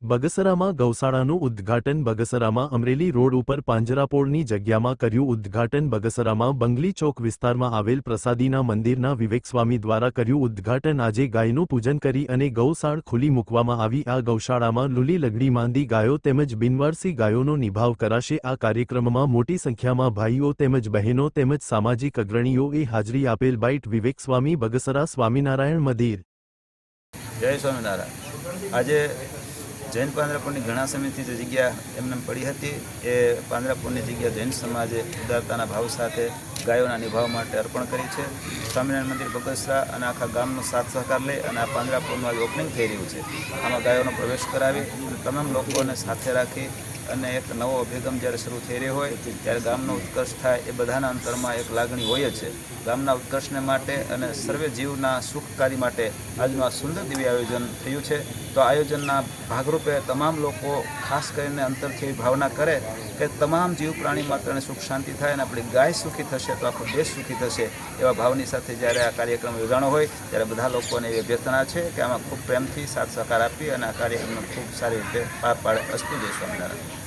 બગસરામાં ગૌશાળાનું ઉદ્ઘાટન બગસરામાં અમરેલી રોડ ઉપર પાંજરાપોળની જગ્યામાં કર્યું ઉદ્ઘાટન બગસરામાં બંગલી ચોક વિસ્તારમાં આવેલ પ્રસાદીના મંદિરના વિવેક સ્વામી દ્વારા કર્યું ઉદ્ઘાટન આજે ગાયનું પૂજન કરી અને ગૌશાળ ખુલ્લી મૂકવામાં આવી આ ગૌશાળામાં લુલી લગડી માંદી ગાયો તેમજ બિનવારસી ગાયોનો નિભાવ કરાશે આ કાર્યક્રમમાં મોટી સંખ્યામાં ભાઈઓ તેમજ બહેનો તેમજ સામાજિક અગ્રણીઓએ હાજરી આપેલ બાઇટ વિવેક સ્વામી બગસરા સ્વામિનારાયણ મંદિર જય સ્વામિનારાયણ। આજે જૈન પાંજરાપોળની ઘણા સમયથી જે જગ્યા એમને પડી હતી એ પાંજરાપોળની જગ્યા જૈન સમાજે ઉદારતાના ભાવ સાથે ગાયોના નિભાવ માટે અર્પણ કરી છે। સ્વામિનારાયણ મંદિર બગસરા અને આખા ગામનો સાથ સહકાર લઈ અને આ પાંજરાપોળનું આજે ઓપનિંગ થઈ રહ્યું છે। આમાં ગાયોનો પ્રવેશ કરાવી અને તમામ લોકોને સાથે રાખી અને એક નવો અભિગમ જ્યારે શરૂ થઈ રહ્યો હોય ત્યારે ગામનો ઉત્કર્ષ થાય એ બધાના અંતરમાં એક લાગણી હોય જ છે। ગામના ઉત્કર્ષને માટે અને સર્વે જીવના સુખકારી માટે આજનું આ સુંદર દિવ્ય આયોજન થયું છે। તો આયોજનના ભાગરૂપે તમામ લોકો ખાસ કરીને અંતરથી ભાવના કરે કે તમામ જીવ પ્રાણી માત્રને સુખ શાંતિ થાય અને આપણી ગાય સુખી થશે તો આખો દેશ સુખી થશે એવા ભાવની સાથે જ્યારે આ કાર્યક્રમ યોજાણો હોય ત્યારે બધા લોકોને એવી અભ્યર્થના છે કે આમાં ખૂબ પ્રેમથી સાથ સહકાર આપી અને આ કાર્યક્રમને ખૂબ સારી રીતે પાર પાડે। અસ્તુ જય સ્વામિનારાયણ।